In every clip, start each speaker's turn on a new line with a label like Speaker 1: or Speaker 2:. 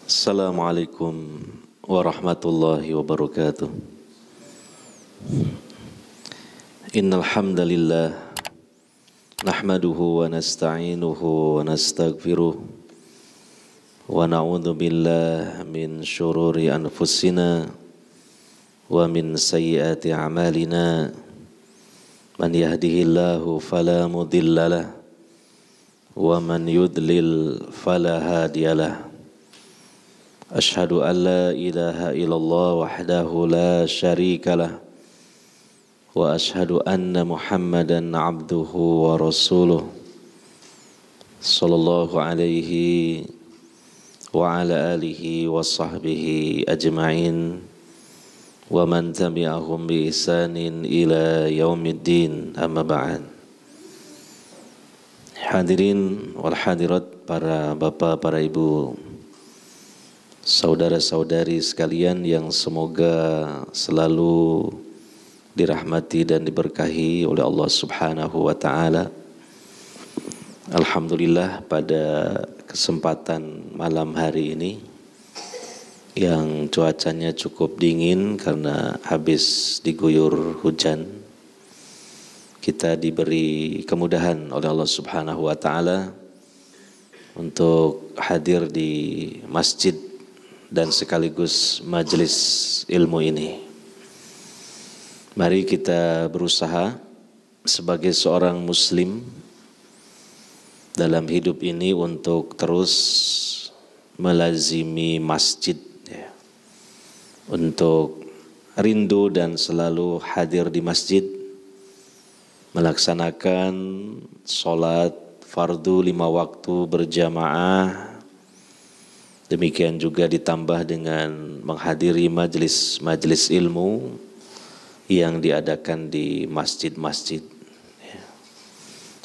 Speaker 1: Assalamualaikum warahmatullahi wabarakatuh. Innal hamdalillah nahmaduhu wa nasta'inuhu wa nastaghfiruh wa na'udzu billahi min syururi anfusina wa min sayyiati a'malina. Man yahdihillahu fala mudhillalah wa man yudlil fala hadiyalah. Ashhadu an la ilaha illallah wahdahu la syarika lah wa ashhadu anna Muhammadan abduhu wa rasuluh sallallahu alaihi wa ala alihi wa sahbihi ajma'in wa man tabi'ahum bi ihsanin ila yaumiddin, amma ba'd. Hadirin wal hadirat, para bapak, para ibu, saudara-saudari sekalian yang semoga selalu dirahmati dan diberkahi oleh Allah Subhanahu wa taala. Alhamdulillah, pada kesempatan malam hari ini yang cuacanya cukup dingin karena habis diguyur hujan, kita diberi kemudahan oleh Allah Subhanahu wa taala untuk hadir di masjid dan sekaligus majelis ilmu ini. Mari kita berusaha sebagai seorang muslim dalam hidup ini untuk terus melazimi masjid, ya, untuk rindu dan selalu hadir di masjid, melaksanakan sholat fardu 5 waktu berjamaah. Demikian juga ditambah dengan menghadiri majelis ilmu yang diadakan di masjid-masjid.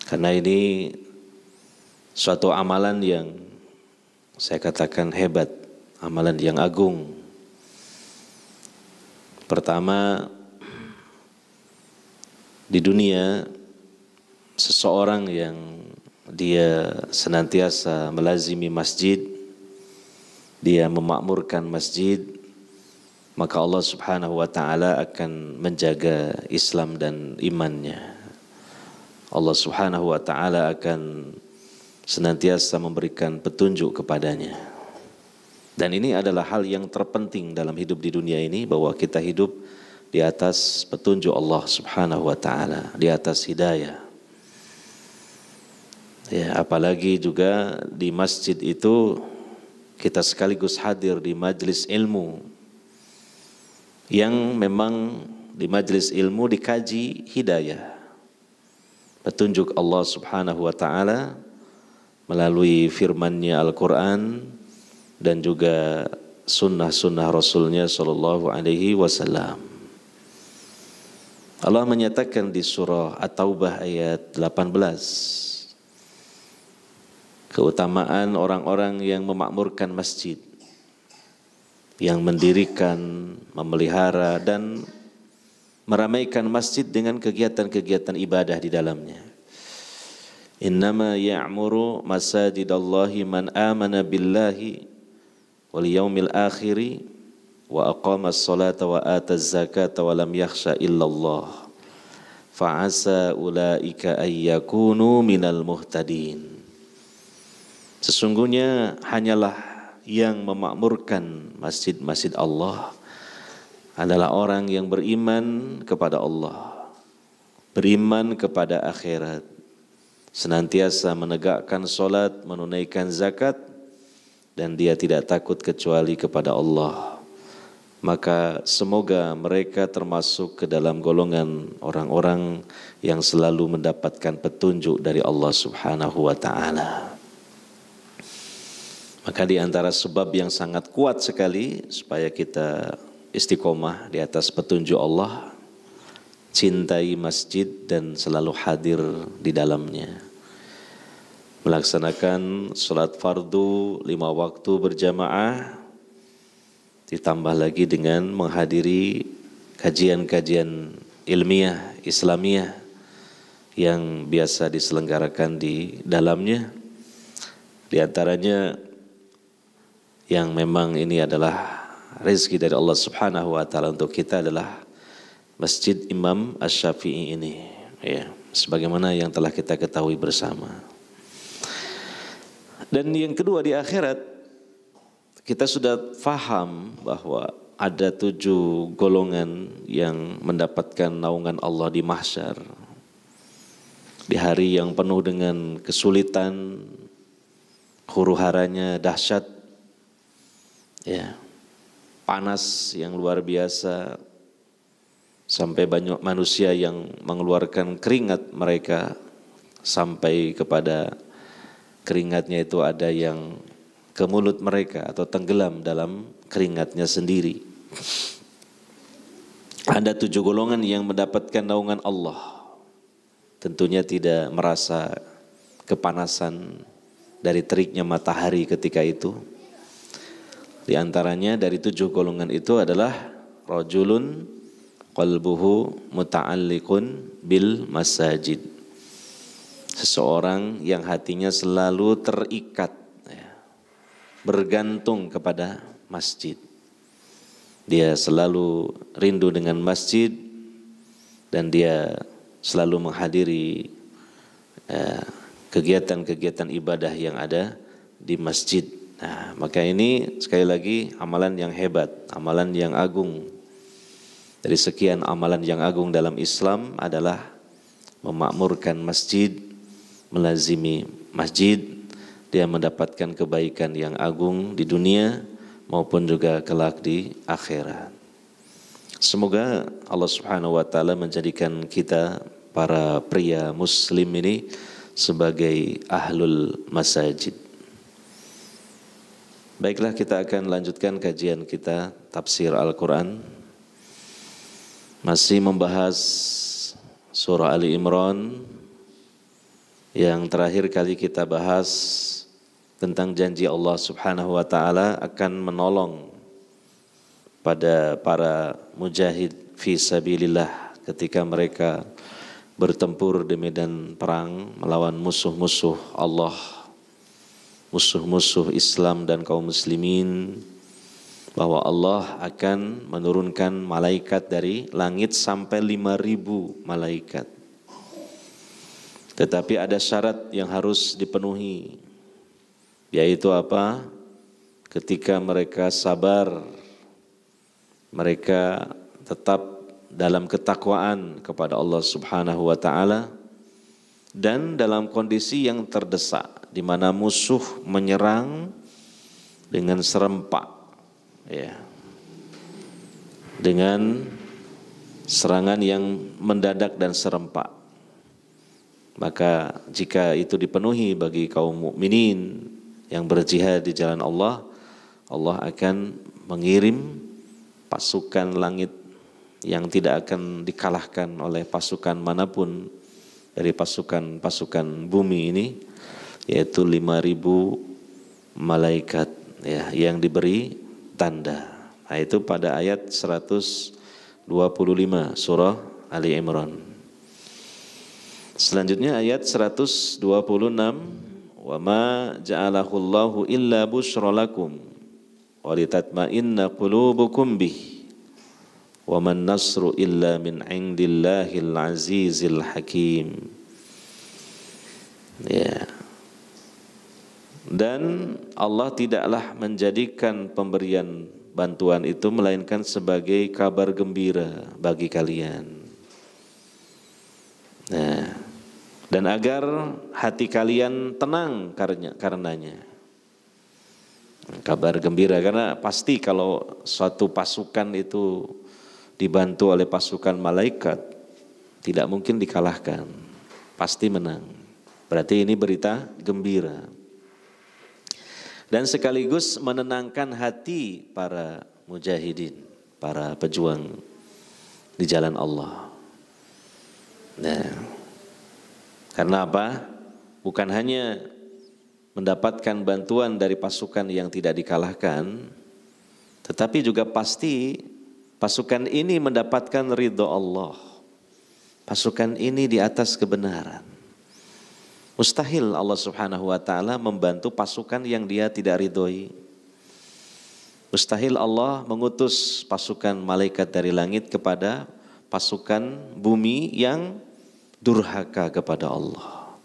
Speaker 1: Karena ini suatu amalan yang saya katakan hebat, amalan yang agung. Pertama, di dunia seseorang yang dia senantiasa melazimi masjid, dia memakmurkan masjid, maka Allah Subhanahu wa taala akan menjaga Islam dan imannya. Allah Subhanahu wa taala akan senantiasa memberikan petunjuk kepadanya. Dan ini adalah hal yang terpenting dalam hidup di dunia ini, bahwa kita hidup di atas petunjuk Allah Subhanahu wa taala, di atas hidayah. Ya, apalagi juga di masjid itu kita sekaligus hadir di majelis ilmu yang memang di majelis ilmu dikaji hidayah, petunjuk Allah Subhanahu wa taala melalui firman-Nya Al-Qur'an dan juga sunnah-sunnah Rasulnya sallallahu alaihi wasallam. Allah menyatakan di surah At-Taubah ayat 18 keutamaan orang-orang yang memakmurkan masjid, yang mendirikan, memelihara dan meramaikan masjid dengan kegiatan-kegiatan ibadah di dalamnya. Innama ya'muru masajidallahi man amana billahi wal yaumil akhiri wa aqamas salata wa ataz zakata wa lam yakhsha illallah fa'asa ulaika ayyakunu minal muhtadin. Sesungguhnya hanyalah yang memakmurkan masjid-masjid Allah adalah orang yang beriman kepada Allah, beriman kepada akhirat, senantiasa menegakkan solat, menunaikan zakat, dan dia tidak takut kecuali kepada Allah. Maka semoga mereka termasuk ke dalam golongan orang-orang yang selalu mendapatkan petunjuk dari Allah Subhanahu wa taala. Maka di antara sebab yang sangat kuat sekali supaya kita istiqomah di atas petunjuk Allah, cintai masjid dan selalu hadir di dalamnya. Melaksanakan sholat fardu 5 waktu berjamaah, ditambah lagi dengan menghadiri kajian-kajian ilmiah, Islamiyah yang biasa diselenggarakan di dalamnya. Di antaranya yang memang ini adalah rezeki dari Allah Subhanahu wa taala untuk kita adalah Masjid Imam Asy-Syafi'i ini, ya, sebagaimana yang telah kita ketahui bersama. Dan yang kedua, di akhirat kita sudah faham bahwa ada 7 golongan yang mendapatkan naungan Allah di mahsyar, di hari yang penuh dengan kesulitan, huru-haranya dahsyat, ya, panas yang luar biasa, sampai banyak manusia yang mengeluarkan keringat mereka, sampai kepada keringatnya itu ada yang ke mulut mereka atau tenggelam dalam keringatnya sendiri. Ada 7 golongan yang mendapatkan naungan Allah. Tentunya tidak merasa kepanasan dari teriknya matahari ketika itu. Di antaranya dari 7 golongan itu adalah rajulun qalbuhu muta'alliqun bil masajid. Seseorang yang hatinya selalu terikat, ya, bergantung kepada masjid. Dia selalu rindu dengan masjid dan dia selalu menghadiri kegiatan-kegiatan ibadah yang ada di masjid. Nah, maka ini sekali lagi amalan yang hebat, amalan yang agung. Dari sekian amalan yang agung dalam Islam adalah memakmurkan masjid, melazimi masjid, dia mendapatkan kebaikan yang agung di dunia maupun juga kelak di akhirat. Semoga Allah Subhanahu wa taala menjadikan kita para pria muslim ini sebagai ahlul masajid. Baiklah, kita akan lanjutkan kajian kita tafsir Al-Quran. Masih membahas surah Ali Imran. Yang terakhir kali kita bahas tentang janji Allah Subhanahu wa taala akan menolong pada para mujahid fi sabilillah ketika mereka bertempur di medan perang melawan musuh-musuh Allah, musuh-musuh Islam dan kaum muslimin, bahwa Allah akan menurunkan malaikat dari langit sampai 5.000 malaikat. Tetapi ada syarat yang harus dipenuhi, yaitu apa? Ketika mereka sabar, mereka tetap dalam ketakwaan kepada Allah Subhanahu wa taala dan dalam kondisi yang terdesak di mana musuh menyerang dengan serempak, ya, dengan serangan yang mendadak dan serempak. Maka jika itu dipenuhi bagi kaum mukminin yang berjihad di jalan Allah, Allah akan mengirim pasukan langit yang tidak akan dikalahkan oleh pasukan manapun dari pasukan-pasukan bumi ini, yaitu 5.000 malaikat, ya, yang diberi tanda. Nah, itu pada ayat 125 surah Ali Imran. Selanjutnya ayat 126, wa ma ja'alahu Allahu illa busyra lakum wa litatma'inna qulubukum bih wa man nasru illa min indillahil azizil hakim. Ya. Dan Allah tidaklah menjadikan pemberian bantuan itu melainkan sebagai kabar gembira bagi kalian. Nah, dan agar hati kalian tenang karenanya. Kabar gembira, karena pasti kalau suatu pasukan itu dibantu oleh pasukan malaikat, tidak mungkin dikalahkan, pasti menang. Berarti ini berita gembira. Dan sekaligus menenangkan hati para mujahidin, para pejuang di jalan Allah. Nah, karena apa? Bukan hanya mendapatkan bantuan dari pasukan yang tidak dikalahkan, tetapi juga pasti pasukan ini mendapatkan ridho Allah. Pasukan ini di atas kebenaran. Mustahil Allah Subhanahu wa taala membantu pasukan yang dia tidak ridhoi. Mustahil Allah mengutus pasukan malaikat dari langit kepada pasukan bumi yang durhaka kepada Allah,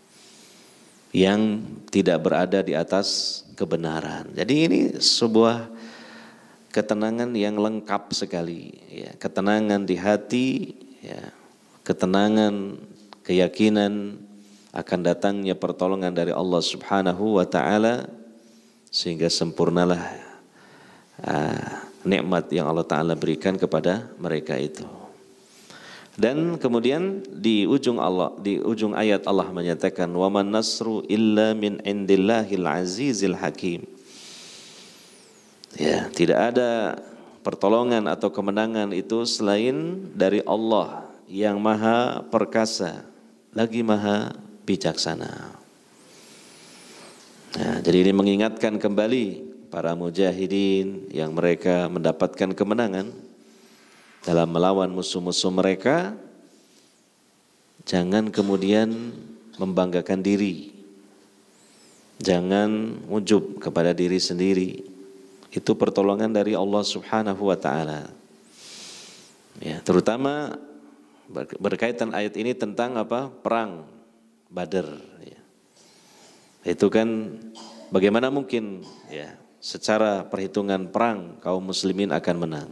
Speaker 1: yang tidak berada di atas kebenaran. Jadi ini sebuah ketenangan yang lengkap sekali, ya, ketenangan di hati, ya, ketenangan, keyakinan akan datangnya pertolongan dari Allah Subhanahu wa taala, sehingga sempurnalah nikmat yang Allah taala berikan kepada mereka itu. Dan kemudian di ujung ayat Allah menyatakan wa man nasru illa min indillahil azizil hakim. Ya, tidak ada pertolongan atau kemenangan itu selain dari Allah yang maha perkasa, lagi maha bijaksana. Nah, jadi ini mengingatkan kembali para mujahidin yang mereka mendapatkan kemenangan dalam melawan musuh-musuh mereka. Jangan kemudian membanggakan diri, jangan ujub kepada diri sendiri. Itu pertolongan dari Allah Subhanahu wa taala. Ya, terutama berkaitan ayat ini tentang apa? Perang Badar, ya. Itu kan bagaimana mungkin, ya, secara perhitungan perang kaum muslimin akan menang.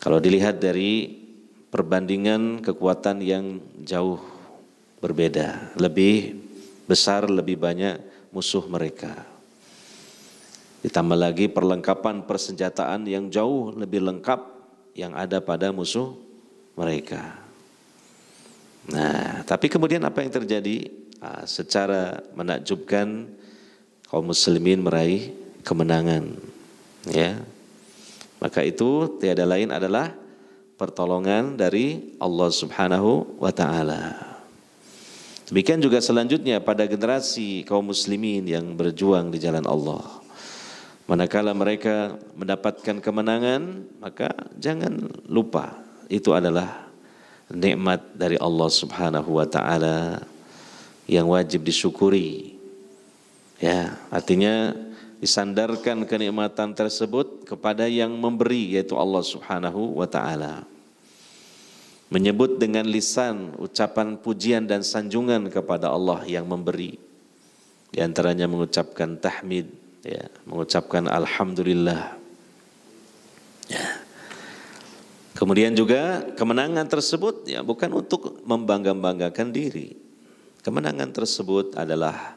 Speaker 1: Kalau dilihat dari perbandingan kekuatan yang jauh berbeda, lebih besar, lebih banyak musuh mereka. Ditambah lagi perlengkapan persenjataan yang jauh lebih lengkap yang ada pada musuh mereka. Nah, tapi kemudian apa yang terjadi? Secara menakjubkan kaum muslimin meraih kemenangan. Ya, maka itu tiada lain adalah pertolongan dari Allah Subhanahu wa taala. Demikian juga selanjutnya pada generasi kaum muslimin yang berjuang di jalan Allah. Manakala mereka mendapatkan kemenangan, maka jangan lupa itu adalah nikmat dari Allah Subhanahu wa taala yang wajib disyukuri. Ya, artinya disandarkan kenikmatan tersebut kepada yang memberi, yaitu Allah Subhanahu wa taala. Menyebut dengan lisan ucapan pujian dan sanjungan kepada Allah yang memberi. Di antaranya mengucapkan tahmid, ya, mengucapkan alhamdulillah. Ya. Kemudian juga kemenangan tersebut ya bukan untuk membangga-banggakan diri. Kemenangan tersebut adalah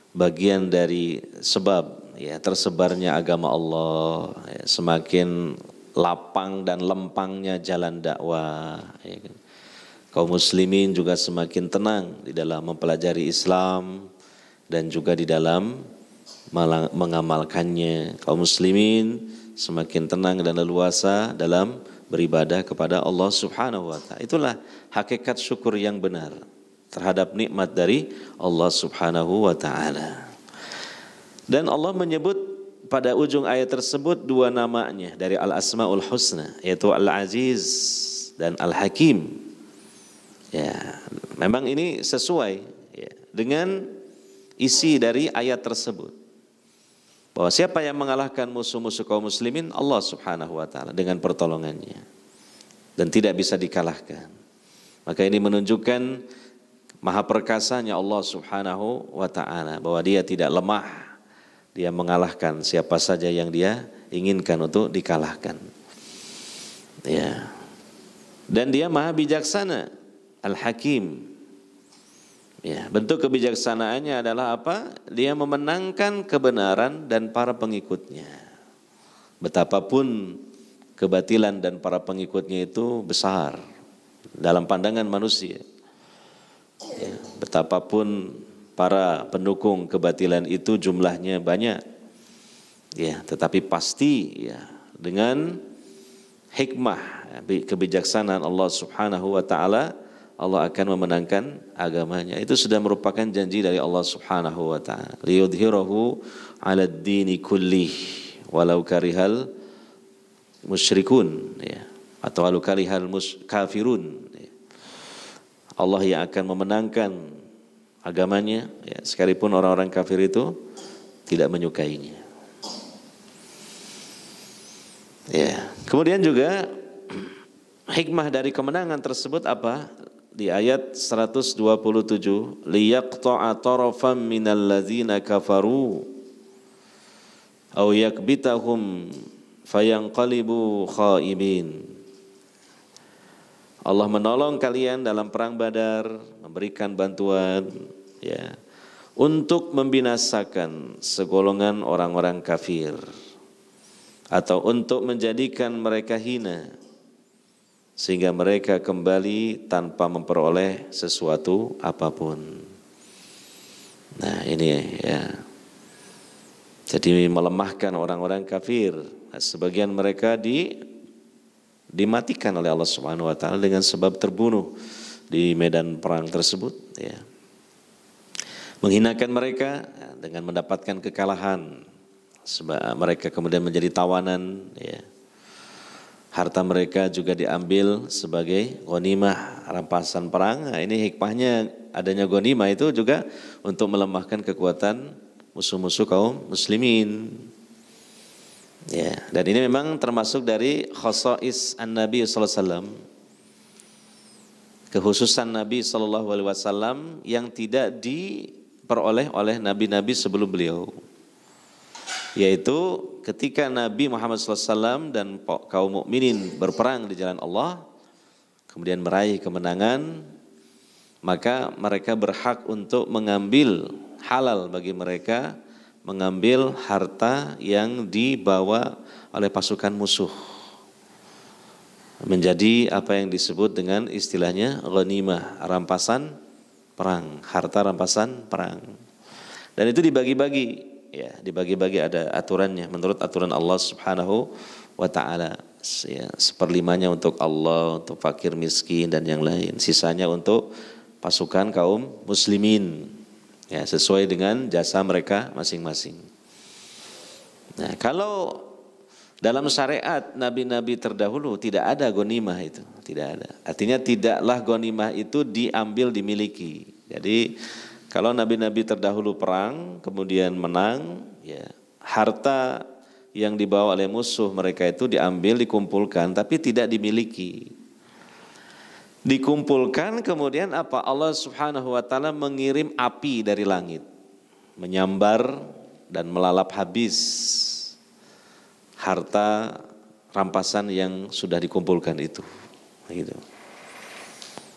Speaker 1: bagian dari sebab ya tersebarnya agama Allah, ya, semakin lapang dan lempangnya jalan dakwah, ya kan. Kaum muslimin juga semakin tenang di dalam mempelajari Islam dan juga di dalam mengamalkannya. Kaum muslimin semakin tenang dan leluasa dalam beribadah kepada Allah Subhanahu wa taala. Itulah hakikat syukur yang benar terhadap nikmat dari Allah Subhanahu wa taala. Dan Allah menyebut pada ujung ayat tersebut dua namanya dari Al-Asmaul Husna, yaitu Al-Aziz dan Al-Hakim. Ya, memang ini sesuai ya, dengan isi dari ayat tersebut. Bahwa siapa yang mengalahkan musuh-musuh kaum muslimin? Allah Subhanahu wa taala dengan pertolongannya. Dan tidak bisa dikalahkan. Maka ini menunjukkan maha perkasanya Allah Subhanahu wa taala, bahwa Dia tidak lemah. Dia mengalahkan siapa saja yang Dia inginkan untuk dikalahkan. Ya. Dan Dia maha bijaksana, Al-Hakim. Ya, bentuk kebijaksanaannya adalah apa? Dia memenangkan kebenaran dan para pengikutnya. Betapapun kebatilan dan para pengikutnya itu besar dalam pandangan manusia. Ya, betapapun para pendukung kebatilan itu jumlahnya banyak. Ya, tetapi pasti ya dengan hikmah kebijaksanaan Allah Subhanahu wa taala, Allah akan memenangkan agamanya. Itu sudah merupakan janji dari Allah Subhanahu wa taala. Liyudhhirahu 'alad dini kullih walau karihal musyrikun, ya, atau walau karihal kafirun. Ya. Allah yang akan memenangkan agamanya, ya, sekalipun orang-orang kafir itu tidak menyukainya. Ya, kemudian juga hikmah dari kemenangan tersebut apa? Di ayat 127, liyaqta'a tarafan minal ladzina kafaru aw yakbitahum fayanqalibu khaibin. Allah menolong kalian dalam perang Badar, memberikan bantuan ya, untuk membinasakan segolongan orang-orang kafir atau untuk menjadikan mereka hina sehingga mereka kembali tanpa memperoleh sesuatu apapun. Nah ini ya, jadi melemahkan orang-orang kafir. Nah, sebagian mereka dimatikan oleh Allah Subhanahu Wa Taala dengan sebab terbunuh di medan perang tersebut. Ya. Menghinakan mereka ya, dengan mendapatkan kekalahan. Sebab mereka kemudian menjadi tawanan. Ya. Harta mereka juga diambil sebagai ghanimah, rampasan perang. Nah, ini hikmahnya adanya ghanimah itu juga untuk melemahkan kekuatan musuh-musuh kaum muslimin. Ya, dan ini memang termasuk dari khasais an-Nabi sallallahu alaihi wasallam. Kekhususan Nabi sallallahu alaihi wasallam yang tidak diperoleh oleh nabi-nabi sebelum beliau. Yaitu ketika Nabi Muhammad SAW dan kaum mukminin berperang di jalan Allah, kemudian meraih kemenangan, maka mereka berhak untuk mengambil, halal bagi mereka mengambil harta yang dibawa oleh pasukan musuh, menjadi apa yang disebut dengan istilahnya ghanimah, rampasan perang, harta rampasan perang. Dan itu dibagi-bagi. Ya, dibagi-bagi, ada aturannya menurut aturan Allah Subhanahu wa Ta'ala. Ya, seperlimanya untuk Allah, untuk fakir miskin dan yang lain. Sisanya untuk pasukan kaum muslimin. Ya, sesuai dengan jasa mereka masing-masing. Nah, kalau dalam syariat nabi-nabi terdahulu tidak ada ghanimah itu, tidak ada. Artinya tidaklah ghanimah itu diambil, dimiliki. Jadi kalau nabi-nabi terdahulu perang, kemudian menang, ya, harta yang dibawa oleh musuh mereka itu diambil, dikumpulkan, tapi tidak dimiliki. Dikumpulkan, kemudian apa? Allah Subhanahu wa Ta'ala mengirim api dari langit, menyambar dan melalap habis harta rampasan yang sudah dikumpulkan itu. Gitu.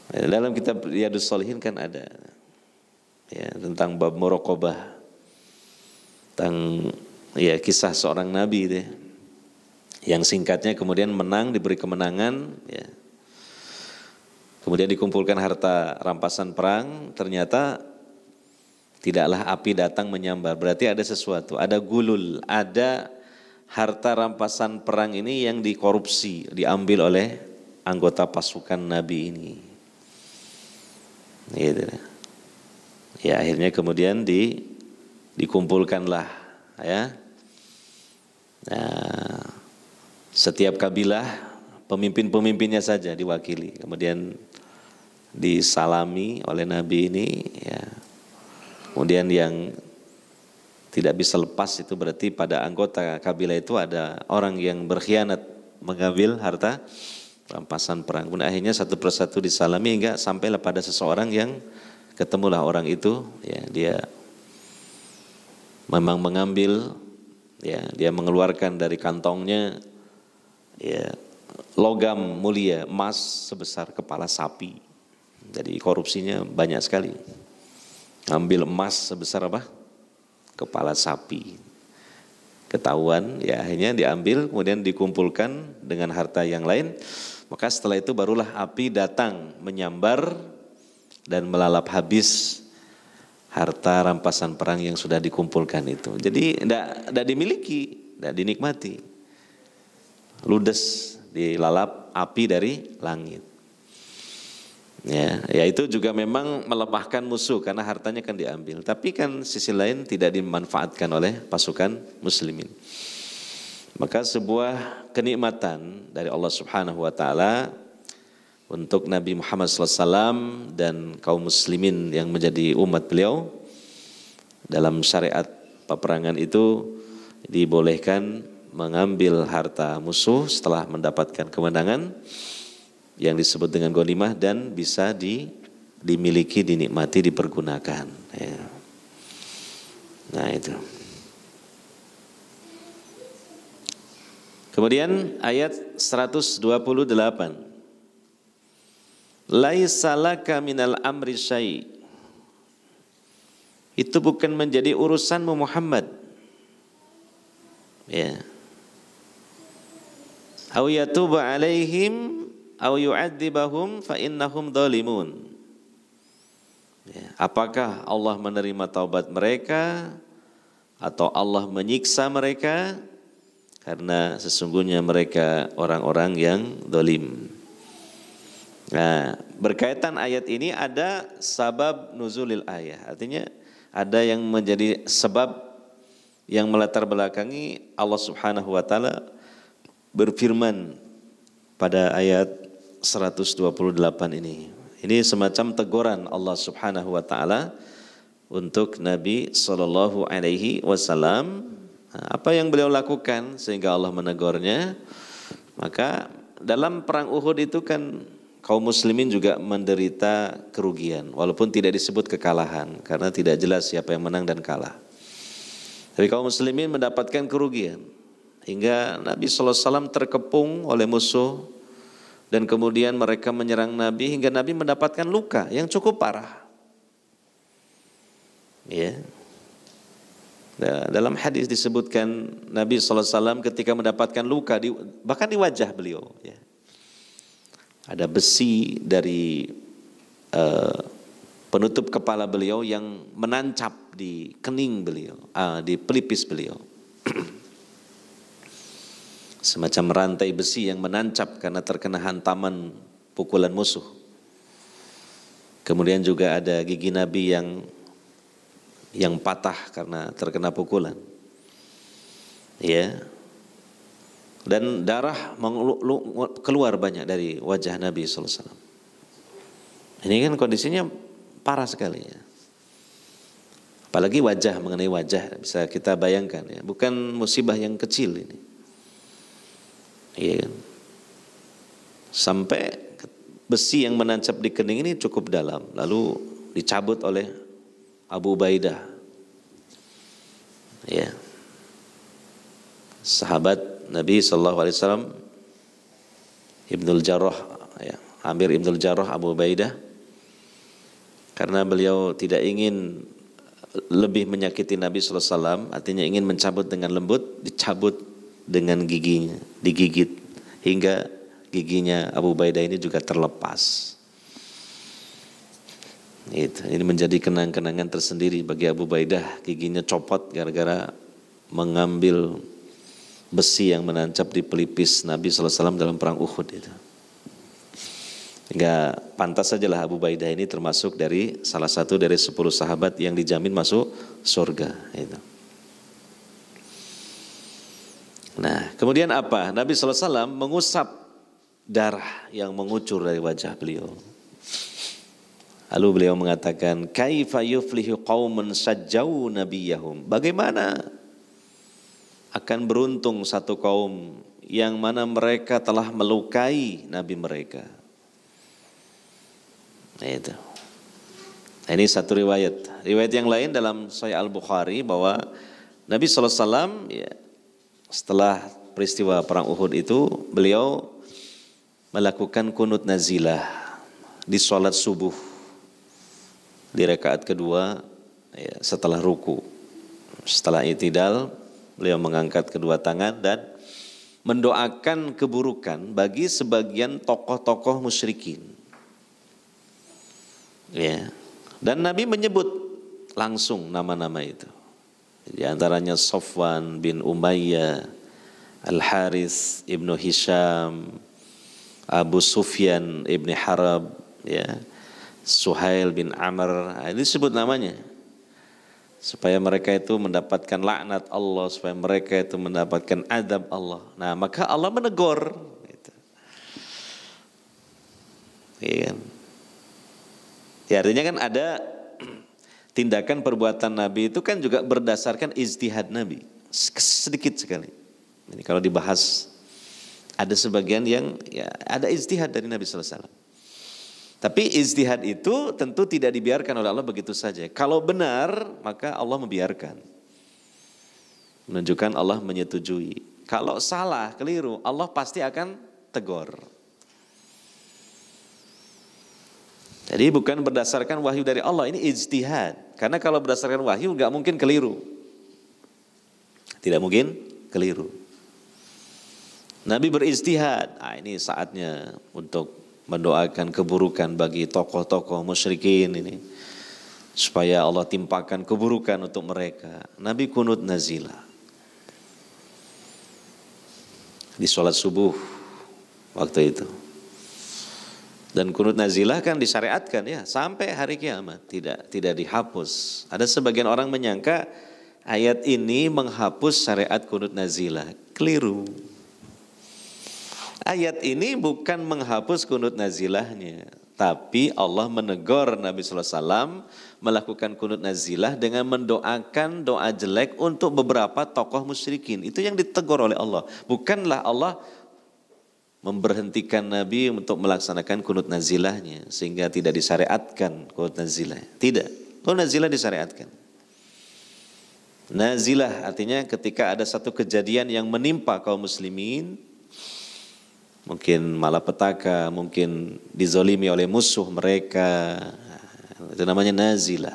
Speaker 1: Dalam kitab Riyadhus Shalihin kan ada. Ya, tentang bab muraqabah, tentang ya kisah seorang nabi deh, yang singkatnya kemudian menang, diberi kemenangan, ya. Kemudian dikumpulkan harta rampasan perang, ternyata tidaklah api datang menyambar, berarti ada sesuatu, ada gulul, ada harta rampasan perang ini yang dikorupsi, diambil oleh anggota pasukan nabi ini. Gitu. Ya, akhirnya kemudian dikumpulkanlah, ya. Nah, setiap kabilah pemimpin-pemimpinnya saja diwakili, kemudian disalami oleh Nabi ini, ya. Kemudian yang tidak bisa lepas itu berarti pada anggota kabilah itu ada orang yang berkhianat mengambil harta rampasan perang. Kemudian akhirnya satu persatu disalami hingga sampailah pada seseorang yang ketemulah orang itu, ya, dia memang mengambil, ya, dia mengeluarkan dari kantongnya, ya, logam mulia, emas sebesar kepala sapi. Jadi korupsinya banyak sekali. Ambil emas sebesar apa? Kepala sapi. Ketahuan, ya, akhirnya diambil, kemudian dikumpulkan dengan harta yang lain. Maka setelah itu barulah api datang menyambar dan melalap habis harta rampasan perang yang sudah dikumpulkan itu. Jadi tidak dimiliki, tidak dinikmati. Ludes, dilalap api dari langit. Ya itu juga memang melemahkan musuh karena hartanya kan diambil. Tapi kan sisi lain tidak dimanfaatkan oleh pasukan muslimin. Maka sebuah kenikmatan dari Allah Subhanahu wa Ta'ala untuk Nabi Muhammad SAW dan kaum muslimin yang menjadi umat beliau. Dalam syariat peperangan itu dibolehkan mengambil harta musuh setelah mendapatkan kemenangan yang disebut dengan ghanimah dan bisa dimiliki, dinikmati, dipergunakan. Ya. Nah itu. Kemudian ayat 128. Laisa laka minal amri syai'. Itu bukan menjadi urusanmu Muhammad. Ya. Au yatuba alaihim au yu'adzibahum fa innahum dzalimun. Ya. Apakah Allah menerima taubat mereka atau Allah menyiksa mereka? Karena sesungguhnya mereka orang-orang yang zalim. Nah, berkaitan ayat ini ada sabab nuzulil ayat. Artinya ada yang menjadi sebab yang melatar belakangi Allah Subhanahu wa taala berfirman pada ayat 128 ini. Ini semacam teguran Allah Subhanahu wa taala untuk Nabi sallallahu alaihi wasallam. Apa yang beliau lakukan sehingga Allah menegurnya? Maka dalam perang Uhud itu kan kaum muslimin juga menderita kerugian walaupun tidak disebut kekalahan karena tidak jelas siapa yang menang dan kalah. Tapi kaum muslimin mendapatkan kerugian hingga Nabi sallallahu alaihi wasallam terkepung oleh musuh dan kemudian mereka menyerang Nabi hingga Nabi mendapatkan luka yang cukup parah. Ya. Nah, dalam hadis disebutkan Nabi SAW ketika mendapatkan luka bahkan di wajah beliau, ya, ada besi dari penutup kepala beliau yang menancap di kening beliau, di pelipis beliau, semacam rantai besi yang menancap karena terkena hantaman pukulan musuh. Kemudian juga ada gigi Nabi yang patah karena terkena pukulan, ya, dan darah keluar banyak dari wajah Nabi SAW. Ini kan kondisinya parah sekali, ya. Apalagi wajah, mengenai wajah bisa kita bayangkan, ya, bukan musibah yang kecil ini, ya. Sampai besi yang menancap di kening ini cukup dalam, lalu dicabut oleh Abu Ubaidah, ya, sahabat Nabi SAW, Ibnul Jarrah, ya, Amir Ibnul Jarrah Abu Ubaidah, karena beliau tidak ingin lebih menyakiti Nabi SAW, artinya ingin mencabut dengan lembut, dicabut dengan giginya, digigit hingga giginya Abu Ubaidah ini juga terlepas. Ini menjadi kenang-kenangan tersendiri bagi Abu Ubaidah, giginya copot gara-gara mengambil besi yang menancap di pelipis Nabi SAW dalam perang Uhud itu. Hingga pantas sajalah Abu Ubaidah ini termasuk dari salah satu dari 10 sahabat yang dijamin masuk surga itu. Nah, kemudian apa? Nabi SAW mengusap darah yang mengucur dari wajah beliau. Lalu beliau mengatakan, kaifa yuflihu qaumun sajjau nabiyahum. Bagaimana akan beruntung satu kaum yang mana mereka telah melukai nabi mereka. Nah, itu. Nah, ini satu riwayat. Riwayat yang lain dalam Sahih Al-Bukhari bahwa Nabi SAW, ya, setelah peristiwa perang Uhud itu beliau melakukan kunut nazilah di sholat subuh. Di rakaat kedua, ya, setelah ruku, setelah i'tidal, beliau mengangkat kedua tangan dan mendoakan keburukan bagi sebagian tokoh-tokoh musyrikin. Ya. Dan Nabi menyebut langsung nama-nama itu. Di antaranya Safwan bin Umayyah, Al-Harith ibnu Hisham, Abu Sufyan ibni Harab, ya, Suhail bin Amr, ini disebut namanya supaya mereka itu mendapatkan laknat Allah, supaya mereka itu mendapatkan adab Allah. Nah, maka Allah menegur gitu. Ya, kan? Ya, artinya kan ada tindakan perbuatan Nabi itu kan juga berdasarkan ijtihad Nabi, sedikit sekali. Ini kalau dibahas ada sebagian yang ya ada ijtihad dari Nabi sallallahu alaihi wasallam. Tapi ijtihad itu tentu tidak dibiarkan oleh Allah begitu saja. Kalau benar, maka Allah membiarkan. Menunjukkan Allah menyetujui. Kalau salah, keliru, Allah pasti akan tegur. Jadi bukan berdasarkan wahyu dari Allah, ini ijtihad. Karena kalau berdasarkan wahyu nggak mungkin keliru. Tidak mungkin keliru. Nabi berijtihad. Nah, ini saatnya untuk mendoakan keburukan bagi tokoh-tokoh musyrikin ini. Supaya Allah timpakan keburukan untuk mereka. Nabi kunut nazilah. Di sholat subuh waktu itu. Dan kunut nazilah kan disyariatkan ya sampai hari kiamat, tidak dihapus. Ada sebagian orang menyangka ayat ini menghapus syariat kunut nazilah. Keliru. Ayat ini bukan menghapus kunut nazilahnya, tapi Allah menegur Nabi sallallahu alaihi wasallam melakukan kunut nazilah dengan mendoakan doa jelek untuk beberapa tokoh musyrikin. Itu yang ditegur oleh Allah. Bukanlah Allah memberhentikan Nabi untuk melaksanakan kunut nazilahnya sehingga tidak disyariatkan kunut nazilah. Tidak, kunut nazilah disyariatkan. Nazilah artinya ketika ada satu kejadian yang menimpa kaum muslimin, mungkin malapetaka, mungkin dizolimi oleh musuh mereka, itu namanya nazilah.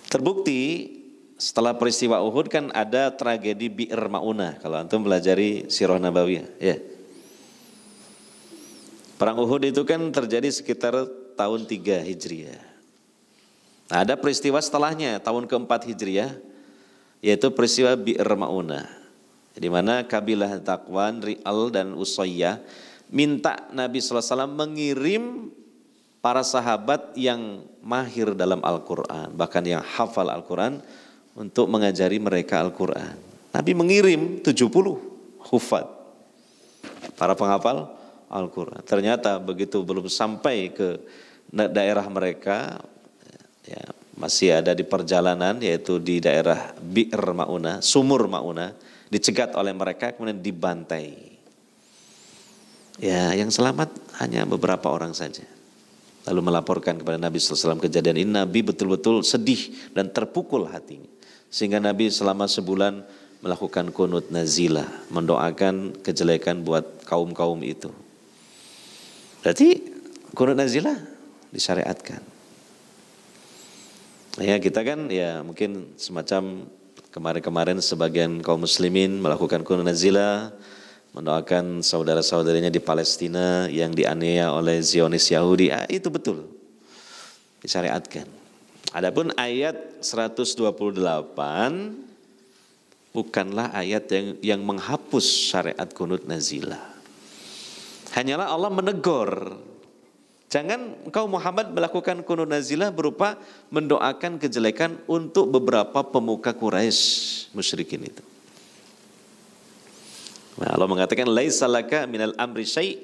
Speaker 1: Terbukti setelah peristiwa Uhud kan ada tragedi Bi'r Ma'unah. Kalau antum belajari Sirah Nabawiyah, ya. Perang Uhud itu kan terjadi sekitar tahun 3 Hijriah. Nah, ada peristiwa setelahnya tahun ke-4 Hijriah, yaitu peristiwa Bi'r Ma'unah. Di mana kabilah Taqwan, Ri'al dan Usayyah minta Nabi sallallahu alaihi wasallam mengirim para sahabat yang mahir dalam Al-Qur'an, bahkan yang hafal Al-Qur'an untuk mengajari mereka Al-Quran. Nabi mengirim 70 hufad, para penghafal Al-Quran. Ternyata begitu belum sampai ke daerah mereka, ya, masih ada di perjalanan, yaitu di daerah Bi'r Ma'unah, sumur Ma'unah, dicegat oleh mereka kemudian dibantai. Ya, yang selamat hanya beberapa orang saja. Lalu melaporkan kepada Nabi sallallahu alaihi wasallam kejadian ini. Nabi betul-betul sedih dan terpukul hatinya. Sehingga Nabi selama sebulan melakukan kunut nazilah, mendoakan kejelekan buat kaum-kaum itu. Berarti kunut nazilah disyariatkan. Ya, kita kan ya mungkin semacam kemarin-kemarin sebagian kaum muslimin melakukan kunut nazilah, mendoakan saudara-saudaranya di Palestina yang dianiaya oleh Zionis Yahudi. Itu betul disyariatkan. Adapun ayat 128 bukanlah ayat yang menghapus syariat kunut nazilah. Hanyalah Allah menegur. Jangan engkau Muhammad melakukan kunut nazilah berupa mendoakan kejelekan untuk beberapa pemuka Quraisy musyrikin itu. Nah, Allah mengatakan laisa laka minal amri syai'.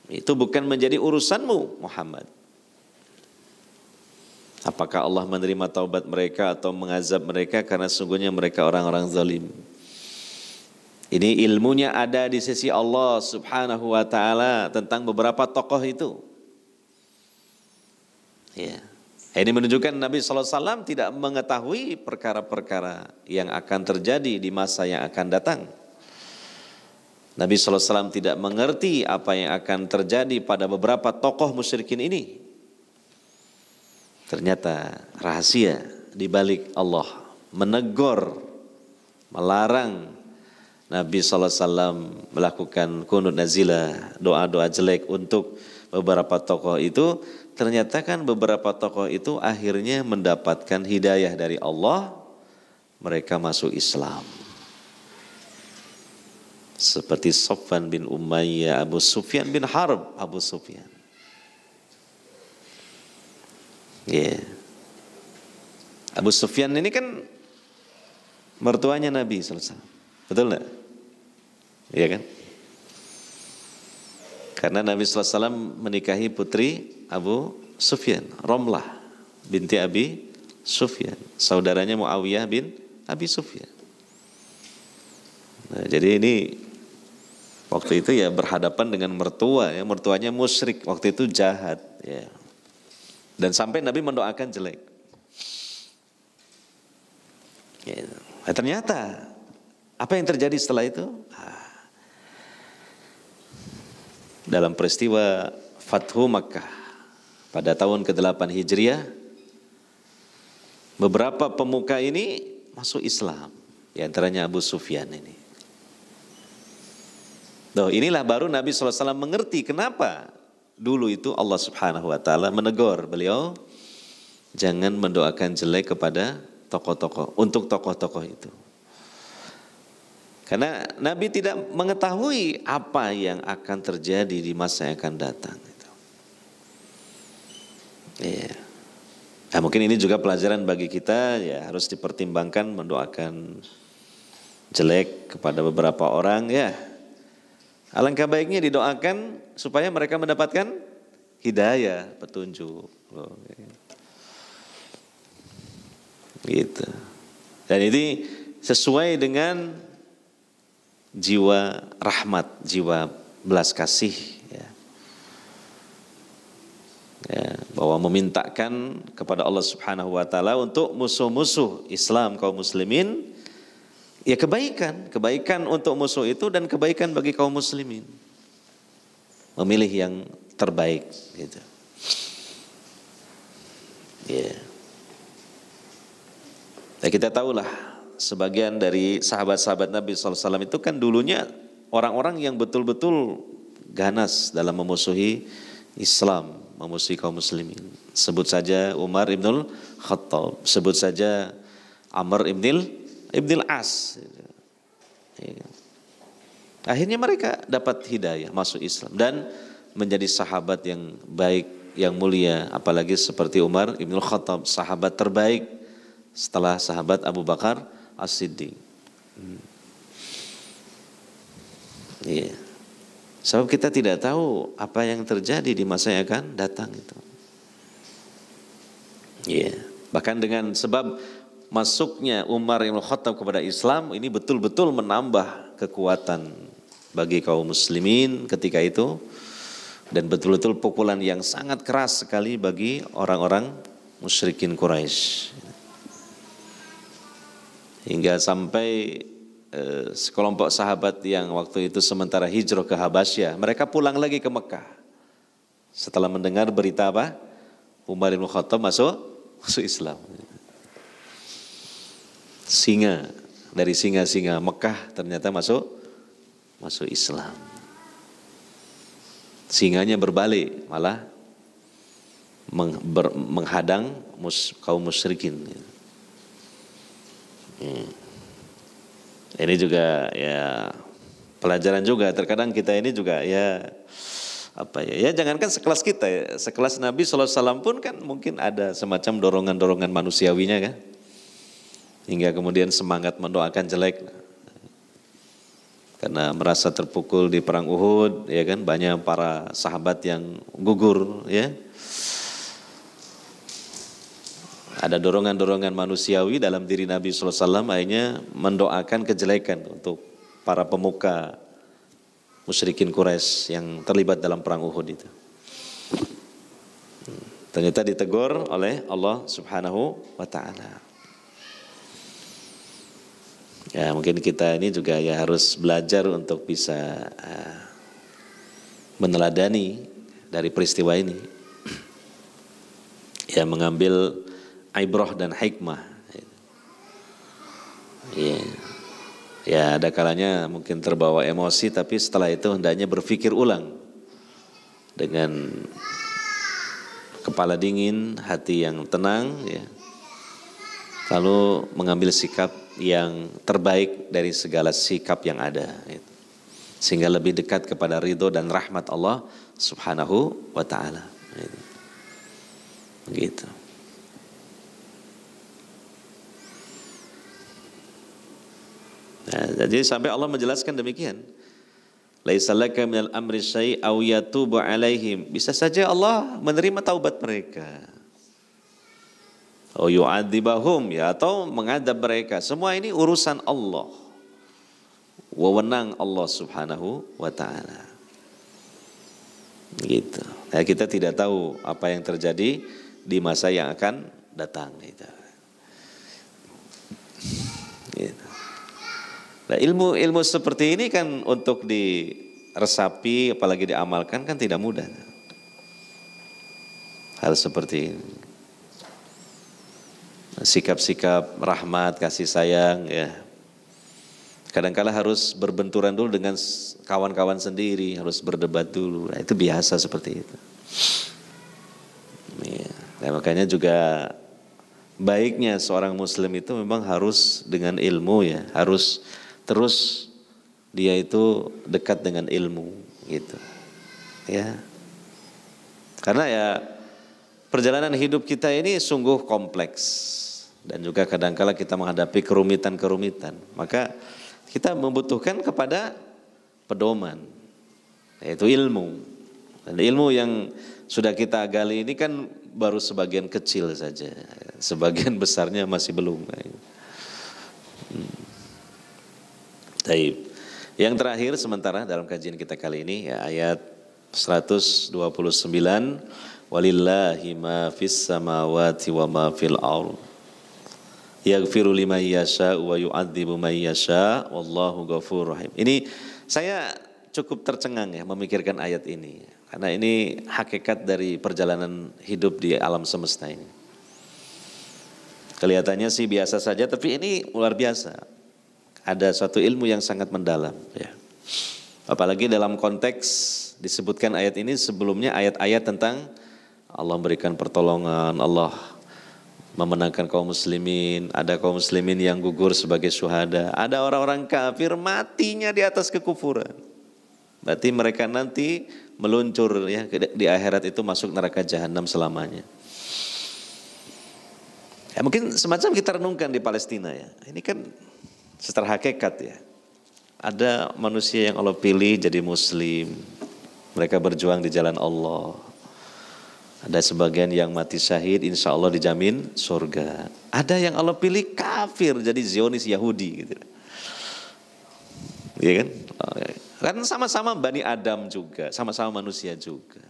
Speaker 1: Itu bukan menjadi urusanmu Muhammad. Apakah Allah menerima taubat mereka atau mengazab mereka, karena sungguhnya mereka orang-orang zalim. Ini ilmunya ada di sisi Allah Subhanahu wa taala tentang beberapa tokoh itu. Ya. Ini menunjukkan Nabi sallallahu alaihi wasallam tidak mengetahui perkara-perkara yang akan terjadi di masa yang akan datang. Nabi sallallahu alaihi wasallam tidak mengerti apa yang akan terjadi pada beberapa tokoh musyrikin ini. Ternyata rahasia di balik Allah menegur, melarang Nabi sallallahu alaihi wasallam melakukan kunut nazilah, doa-doa jelek untuk beberapa tokoh itu. Ternyata kan beberapa tokoh itu akhirnya mendapatkan hidayah dari Allah, mereka masuk Islam. Seperti Safwan bin Umayyah, Abu Sufyan bin Harb, Abu Sufyan. Ya. Abu Sufyan ini kan mertuanya Nabi sallallahu alaihi wasallam. Betul enggak? Iya kan? Karena Nabi sallallahu alaihi wasallam menikahi putri Abu Sufyan, Romlah binti Abi Sufyan, saudaranya Muawiyah bin Abi Sufyan. Nah, jadi ini waktu itu ya berhadapan dengan mertua, ya, mertuanya musyrik, waktu itu jahat, ya. Dan sampai Nabi mendoakan jelek. Ya. Nah, ternyata apa yang terjadi setelah itu? Dalam peristiwa Fathu Makkah pada tahun ke-8 Hijriah, beberapa pemuka ini masuk Islam, di antaranya Abu Sufyan ini. Tuh, inilah baru Nabi SAW mengerti kenapa dulu itu Allah Subhanahu wa Ta'ala menegur beliau, jangan mendoakan jelek kepada tokoh-tokoh, untuk tokoh-tokoh itu. Karena Nabi tidak mengetahui apa yang akan terjadi di masa yang akan datang. Ya. Nah, mungkin ini juga pelajaran bagi kita, ya harus dipertimbangkan mendoakan jelek kepada beberapa orang, ya. Alangkah baiknya didoakan supaya mereka mendapatkan hidayah, petunjuk. Gitu. Dan ini sesuai dengan jiwa rahmat, jiwa belas kasih, ya. Ya, bahwa memintakan kepada Allah Subhanahu wa Ta'ala untuk musuh-musuh Islam kaum muslimin, ya kebaikan untuk musuh itu dan kebaikan bagi kaum muslimin. Memilih yang terbaik, gitu. Ya. Ya, kita tahulah sebagian dari sahabat-sahabat Nabi SAW itu kan dulunya orang-orang yang betul-betul ganas dalam memusuhi Islam, memusuhi kaum muslimin. Sebut saja Umar ibnul Khattab, sebut saja Amr ibnul As. Akhirnya mereka dapat hidayah, masuk Islam dan menjadi sahabat yang baik, yang mulia. Apalagi seperti Umar ibnul Khattab, sahabat terbaik setelah sahabat Abu Bakar As-Siddiq. Iya. Sebab kita tidak tahu apa yang terjadi di masa yang akan datang itu. Iya. Bahkan dengan sebab masuknya Umar bin Khattab kepada Islam, ini betul-betul menambah kekuatan bagi kaum muslimin ketika itu, dan betul-betul pukulan yang sangat keras sekali bagi orang-orang musyrikin Quraisy. Hingga sampai sekelompok sahabat yang waktu itu sementara hijrah ke Habasyah, mereka pulang lagi ke Mekah setelah mendengar berita apa? Umar bin Khattab masuk Islam. Dari singa Mekah ternyata masuk Islam. Singanya berbalik, malah menghadang kaum musyrikin. Ini juga ya pelajaran juga. Terkadang kita ini juga ya jangankan sekelas kita, ya, sekelas Nabi SAW pun kan mungkin ada semacam dorongan-dorongan manusiawinya kan, hingga kemudian semangat mendoakan jelek karena merasa terpukul di perang Uhud, ya kan, banyak para sahabat yang gugur, ya. Ada dorongan-dorongan manusiawi dalam diri Nabi SAW, akhirnya mendoakan kejelekan untuk para pemuka musyrikin Quraisy yang terlibat dalam perang Uhud itu. Ternyata ditegur oleh Allah Subhanahu wa Ta'ala. Ya, mungkin kita ini juga ya harus belajar untuk bisa meneladani dari peristiwa ini, ya, mengambil ibrah dan hikmah. Ya, ada kalanya mungkin terbawa emosi, tapi setelah itu hendaknya berpikir ulang dengan kepala dingin, hati yang tenang, ya. Lalu mengambil sikap yang terbaik dari segala sikap yang ada, gitu. Sehingga lebih dekat kepada ridho dan rahmat Allah Subhanahu wa Ta'ala, gitu. Nah, jadi sampai Allah menjelaskan demikian. Laisa laka minal amri syai' aw yatubu alaihim. Bisa saja Allah menerima taubat mereka. Oh yu'adzibahum, ya, atau mengadab mereka. Semua ini urusan Allah. Wewenang Allah Subhanahu wa taala. Gitu. Nah, kita tidak tahu apa yang terjadi di masa yang akan datang gitu. Gitu. Nah, ilmu seperti ini kan untuk diresapi apalagi diamalkan kan tidak mudah. Hal seperti ini. Sikap-sikap rahmat, kasih sayang, ya. Kadang-kala harus berbenturan dulu dengan kawan-kawan sendiri, harus berdebat dulu. Nah, itu biasa seperti itu. Ya. Nah, makanya juga baiknya seorang muslim itu memang harus dengan ilmu, ya, harus terus dia itu dekat dengan ilmu gitu. Ya. Karena ya perjalanan hidup kita ini sungguh kompleks. Dan juga kadangkala kita menghadapi kerumitan-kerumitan. Maka kita membutuhkan kepada pedoman, yaitu ilmu. Dan ilmu yang sudah kita gali ini kan baru sebagian kecil saja. Sebagian besarnya masih belum. Taib. Yang terakhir sementara dalam kajian kita kali ini ya, ayat 129. Walillahi ma fis samawati wa ma fil ardh. Yaghfiru liman yasha wa yu'adzibu man yasha wallahu ghafurur rahim. Ini saya cukup tercengang ya memikirkan ayat ini. Karena ini hakikat dari perjalanan hidup di alam semesta ini. Kelihatannya sih biasa saja, tapi ini luar biasa. Ada suatu ilmu yang sangat mendalam ya. Apalagi dalam konteks disebutkan ayat ini sebelumnya ayat-ayat tentang Allah memberikan pertolongan, Allah memenangkan kaum muslimin, ada kaum muslimin yang gugur sebagai syuhada, ada orang-orang kafir matinya di atas kekufuran. Berarti mereka nanti meluncur ya di akhirat itu masuk neraka jahanam selamanya. Ya, mungkin semacam kita renungkan di Palestina ya. Ini kan secara hakikat ya. Ada manusia yang Allah pilih jadi muslim. Mereka berjuang di jalan Allah. Ada sebagian yang mati syahid, insya Allah dijamin surga. Ada yang Allah pilih kafir, jadi Zionis Yahudi gitu. Iya kan? Kan sama-sama Bani Adam juga, sama-sama manusia juga.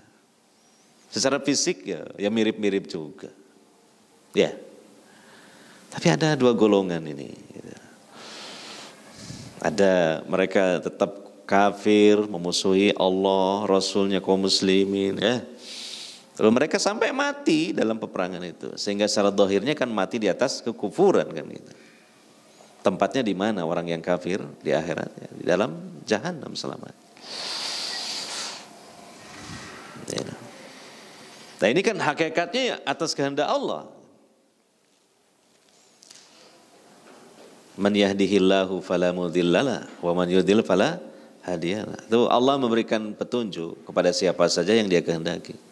Speaker 1: Secara fisik ya mirip-mirip juga. Ya. Tapi ada dua golongan ini. Ada mereka tetap kafir, memusuhi Allah, Rasulnya kaum muslimin ya. Lalu mereka sampai mati dalam peperangan itu. Sehingga secara zahirnya kan mati di atas kekufuran kan gitu. Tempatnya di mana orang yang kafir di akhirat? Ya, di dalam jahanam selamanya. Ya. Nah ini kan hakikatnya ya atas kehendak Allah. Man yahdihillahu fala mudhillalah wa man yudhlil fala hadiyalah. Itu Allah memberikan petunjuk kepada siapa saja yang Dia kehendaki.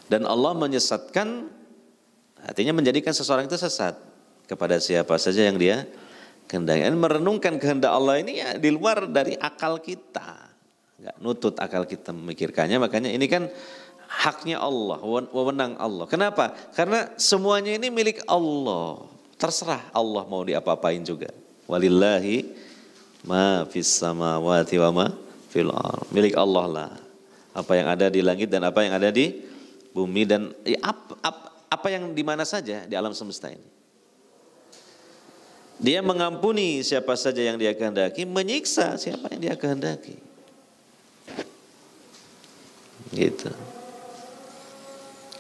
Speaker 1: Dan Allah menyesatkan, artinya menjadikan seseorang itu sesat kepada siapa saja yang Dia kehendaki. Dan merenungkan kehendak Allah ini ya di luar dari akal kita, nggak nutut akal kita memikirkannya. Makanya ini kan haknya Allah, wewenang Allah. Kenapa? Karena semuanya ini milik Allah. Terserah Allah mau diapa-apain juga. Walillahi ma fis samawati wa ma fil ardh. Milik Allah lah. Apa yang ada di langit dan apa yang ada di bumi dan apa yang di mana saja di alam semesta ini. Dia mengampuni siapa saja yang Dia kehendaki, menyiksa siapa yang Dia kehendaki. Gitu.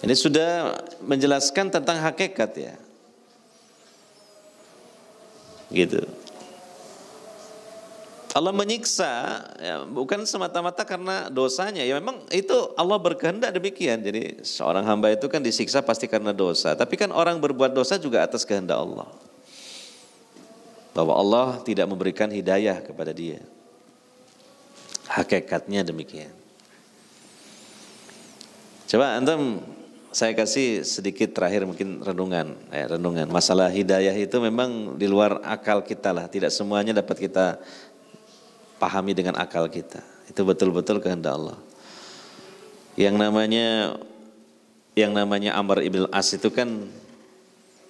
Speaker 1: Ini sudah menjelaskan tentang hakikat ya. Gitu. Allah menyiksa ya, bukan semata-mata karena dosanya. Ya memang itu Allah berkehendak demikian. Jadi seorang hamba itu kan disiksa pasti karena dosa. Tapi kan orang berbuat dosa juga atas kehendak Allah. Bahwa Allah tidak memberikan hidayah kepada dia. Hakikatnya demikian. Coba antum saya kasih sedikit terakhir mungkin renungan. Masalah hidayah itu memang di luar akal kita lah. Tidak semuanya dapat kita pahami dengan akal kita. Itu betul-betul kehendak Allah. Yang namanya Amr ibn As itu kan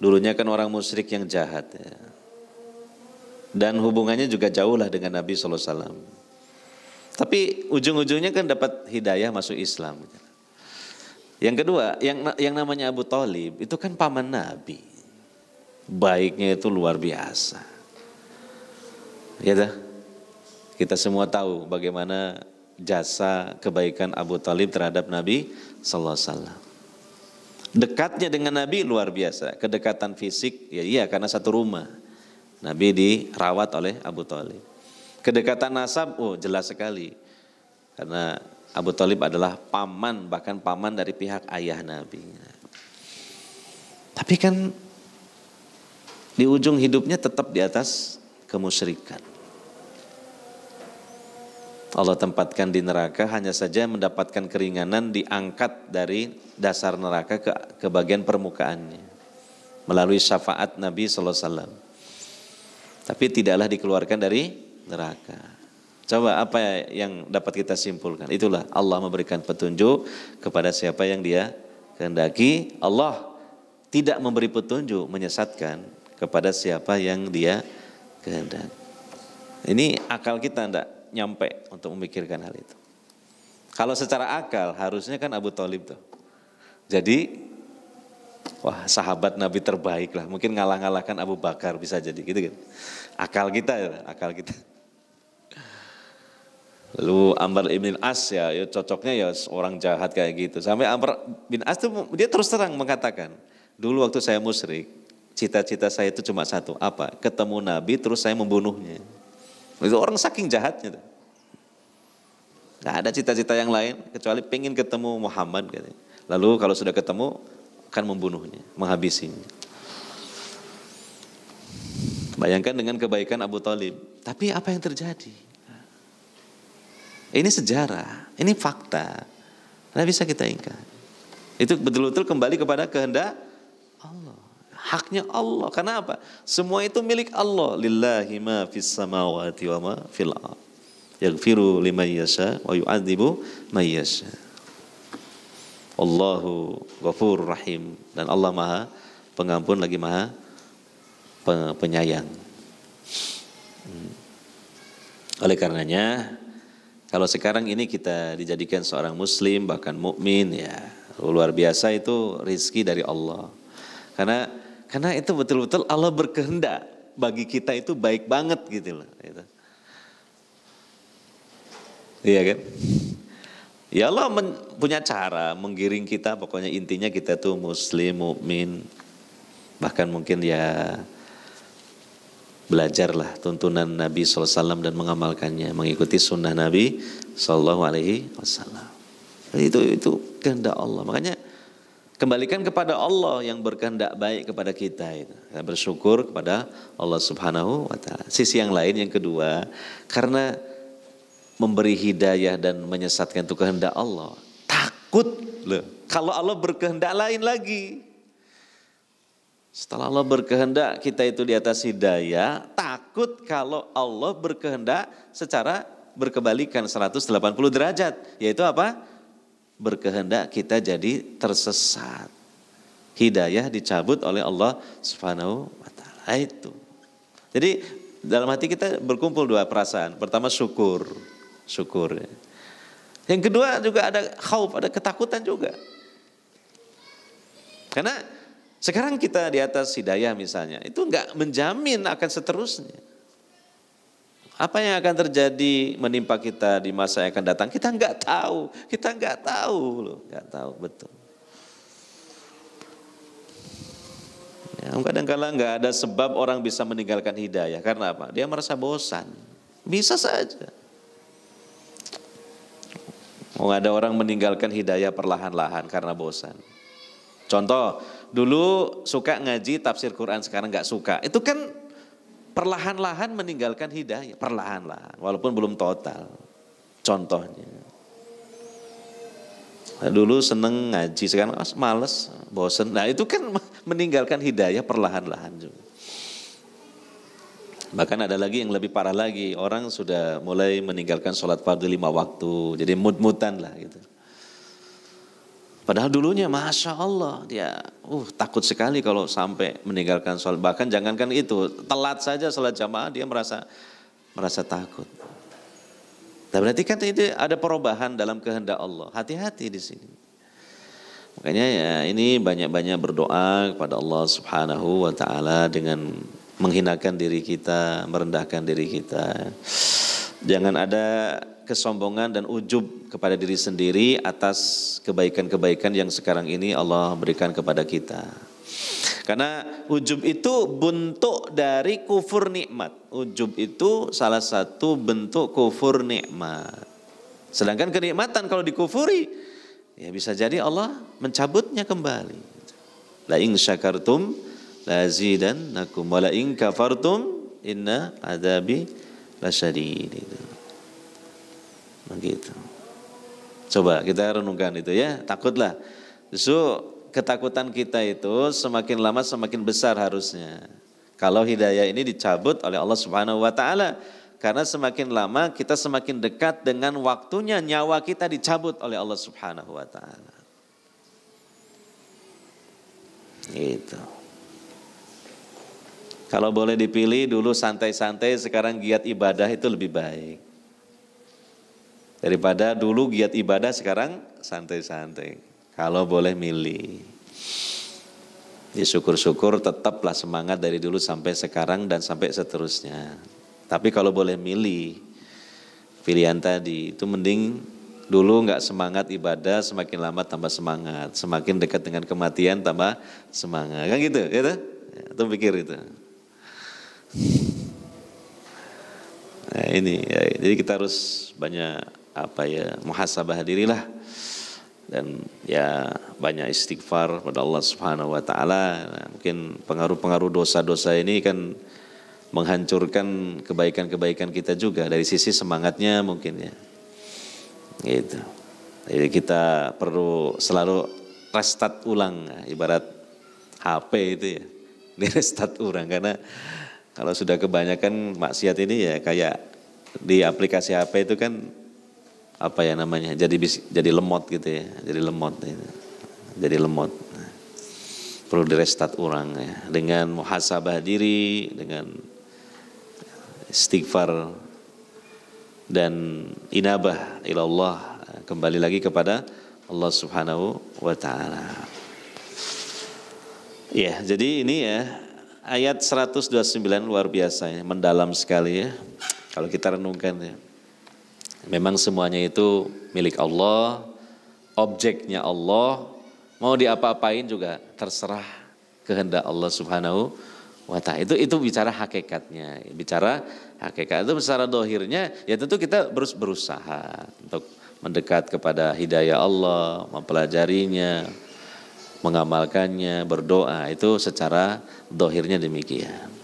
Speaker 1: Dulunya kan orang musyrik yang jahat ya. Dan hubungannya juga jauh lah dengan Nabi SAW. Tapi ujung-ujungnya kan dapat hidayah masuk Islam. Yang kedua, yang namanya Abu Thalib itu kan paman Nabi. Baiknya itu luar biasa. Ya dah. Kita semua tahu bagaimana jasa kebaikan Abu Thalib terhadap Nabi sallallahu alaihi wasallam. Dekatnya dengan Nabi luar biasa. Kedekatan fisik, ya iya karena satu rumah. Nabi dirawat oleh Abu Thalib. Kedekatan nasab, oh jelas sekali. Karena Abu Thalib adalah paman, bahkan paman dari pihak ayah Nabi. Tapi kan di ujung hidupnya tetap di atas kemusyrikan. Allah tempatkan di neraka, hanya saja mendapatkan keringanan, diangkat dari dasar neraka ke bagian permukaannya melalui syafaat Nabi sallallahu alaihi wasallam. Tapi tidaklah dikeluarkan dari neraka. Coba apa yang dapat kita simpulkan? Itulah Allah memberikan petunjuk kepada siapa yang Dia kehendaki. Allah tidak memberi petunjuk, menyesatkan kepada siapa yang Dia kehendaki. Ini akal kita tidak nyampe untuk memikirkan hal itu. Kalau secara akal harusnya kan Abu Thalib tuh. Jadi wah sahabat Nabi terbaik lah. Mungkin ngalah-ngalahkan Abu Bakar bisa jadi gitu kan. Akal kita. Lalu Amr ibn As ya cocoknya ya orang jahat kayak gitu. Sampai Amr bin As tuh dia terus terang mengatakan, dulu waktu saya musyrik, cita-cita saya itu cuma satu, apa? Ketemu Nabi terus saya membunuhnya. Itu orang saking jahatnya tuh. Gak ada cita-cita yang lain kecuali pengen ketemu Muhammad katanya. Lalu kalau sudah ketemu akan membunuhnya, menghabisinya. Bayangkan dengan kebaikan Abu Thalib. Tapi apa yang terjadi? Ini sejarah, ini fakta. Tidak bisa kita ingkar. Itu betul-betul kembali kepada kehendak Allah. Haknya Allah. Karena apa? Semua itu milik Allah. Lillahi ma fis samawati wa ma fil ardh. Yaghfiru liman yasha wa yu'adzibu man yasha. Allahu Ghafurur Rahim, dan Allah Maha Pengampun lagi Maha Penyayang. Oleh karenanya, kalau sekarang ini kita dijadikan seorang muslim bahkan mukmin, ya luar biasa, itu rizki dari Allah. Karena itu betul-betul Allah berkehendak bagi kita itu baik banget gitu loh. Iya kan? Ya Allah punya cara menggiring kita, pokoknya intinya kita tuh muslim, mukmin, bahkan mungkin ya belajarlah tuntunan Nabi SAW dan mengamalkannya, mengikuti sunnah Nabi SAW. Itu kehendak Allah. Makanya kembalikan kepada Allah yang berkehendak baik kepada kita. Kita bersyukur kepada Allah Subhanahu wa Ta'ala. Sisi yang lain, yang kedua, karena memberi hidayah dan menyesatkan itu kehendak Allah. Takut loh, kalau Allah berkehendak lain lagi. Setelah Allah berkehendak kita itu di atas hidayah, takut kalau Allah berkehendak secara berkebalikan 180 derajat. Yaitu apa? Berkehendak kita jadi tersesat. Hidayah dicabut oleh Allah Subhanahu wa Ta'ala. Itu. Jadi dalam hati kita berkumpul dua perasaan. Pertama syukur. Yang kedua juga ada khauf, ada ketakutan juga. Karena sekarang kita di atas hidayah misalnya, itu enggak menjamin akan seterusnya. Apa yang akan terjadi menimpa kita di masa yang akan datang, kita enggak tahu. Enggak tahu betul. Ya, kadang-kadang enggak ada sebab orang bisa meninggalkan hidayah. Karena apa? Dia merasa bosan. Bisa saja. Ada orang meninggalkan hidayah perlahan-lahan karena bosan. Contoh, dulu suka ngaji tafsir Quran, sekarang nggak suka. Itu kan perlahan-lahan meninggalkan hidayah, perlahan-lahan, walaupun belum total. Contohnya, dulu seneng ngaji, sekarang males, bosan. Nah itu kan meninggalkan hidayah perlahan-lahan juga. Bahkan ada lagi yang lebih parah lagi, orang sudah mulai meninggalkan sholat fardu 5 waktu, jadi mut-mutan lah gitu. Padahal dulunya Masya Allah dia takut sekali kalau sampai meninggalkan sholat. Bahkan jangankan itu, telat saja sholat jamaah dia merasa takut. Nah, berarti kan itu ada perubahan dalam kehendak Allah. Hati-hati di sini. Makanya ya ini banyak-banyak berdoa kepada Allah Subhanahu wa taala dengan menghinakan diri kita, merendahkan diri kita. Jangan ada kesombongan dan ujub kepada diri sendiri atas kebaikan-kebaikan yang sekarang ini Allah berikan kepada kita. Karena ujub itu bentuk dari kufur nikmat. Ujub itu salah satu bentuk kufur nikmat. Sedangkan kenikmatan kalau dikufuri, ya bisa jadi Allah mencabutnya kembali. La in syakartum la azidannakum wa la in kafartum inna adzabi lasyadid. Begitu. Coba kita renungkan itu ya, takutlah. Justru ketakutan kita itu semakin lama semakin besar harusnya. Kalau hidayah ini dicabut oleh Allah Subhanahu wa taala, karena semakin lama kita semakin dekat dengan waktunya nyawa kita dicabut oleh Allah Subhanahu wa taala. Gitu. Kalau boleh dipilih dulu santai-santai, sekarang giat ibadah itu lebih baik. Daripada dulu giat ibadah sekarang santai-santai. Kalau boleh milih. Ya syukur-syukur tetaplah semangat dari dulu sampai sekarang dan sampai seterusnya. Tapi kalau boleh milih pilihan tadi itu mending dulu nggak semangat ibadah, semakin lama tambah semangat. Semakin dekat dengan kematian tambah semangat. Kan gitu, gitu? Ya, itu pikir itu. Nah ini ya, jadi kita harus banyak muhasabah dirilah dan ya banyak istighfar pada Allah Subhanahu wa taala. Nah, mungkin pengaruh-pengaruh dosa-dosa ini kan menghancurkan kebaikan-kebaikan kita juga dari sisi semangatnya mungkin ya. Gitu. Jadi kita perlu selalu restart ulang, ibarat HP itu ya. Di restart ulang karena kalau sudah kebanyakan maksiat ini ya kayak di aplikasi HP itu kan jadi lemot gitu ya, jadi lemot. Perlu di restart ulang ya, dengan muhasabah diri, dengan istighfar dan inabah ilallah, kembali lagi kepada Allah Subhanahu wa taala. Ya, jadi ini ya ayat 129 luar biasa ya, mendalam sekali ya. Kalau kita renungkan ya. Memang semuanya itu milik Allah, objeknya Allah, mau diapa-apain juga terserah kehendak Allah Subhanahu wa ta'ala. Itu bicara hakikatnya, bicara hakikat itu secara dohirnya ya tentu kita berusaha untuk mendekat kepada hidayah Allah, mempelajarinya, mengamalkannya, berdoa, itu secara dohirnya demikian.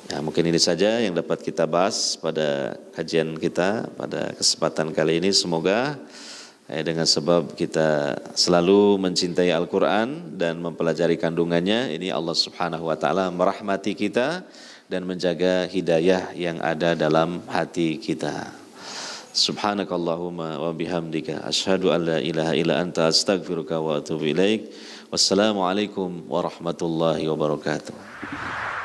Speaker 1: Ya, mungkin ini saja yang dapat kita bahas pada kajian kita pada kesempatan kali ini. Semoga dengan sebab kita selalu mencintai Al-Quran dan mempelajari kandungannya, ini Allah Subhanahu wa ta'ala merahmati kita dan menjaga hidayah yang ada dalam hati kita. Subhanakallahumma wa bihamdika asyhadu an la ilaha illa anta astaghfiruka wa atubu ilaik. Wassalamualaikum warahmatullahi wabarakatuh.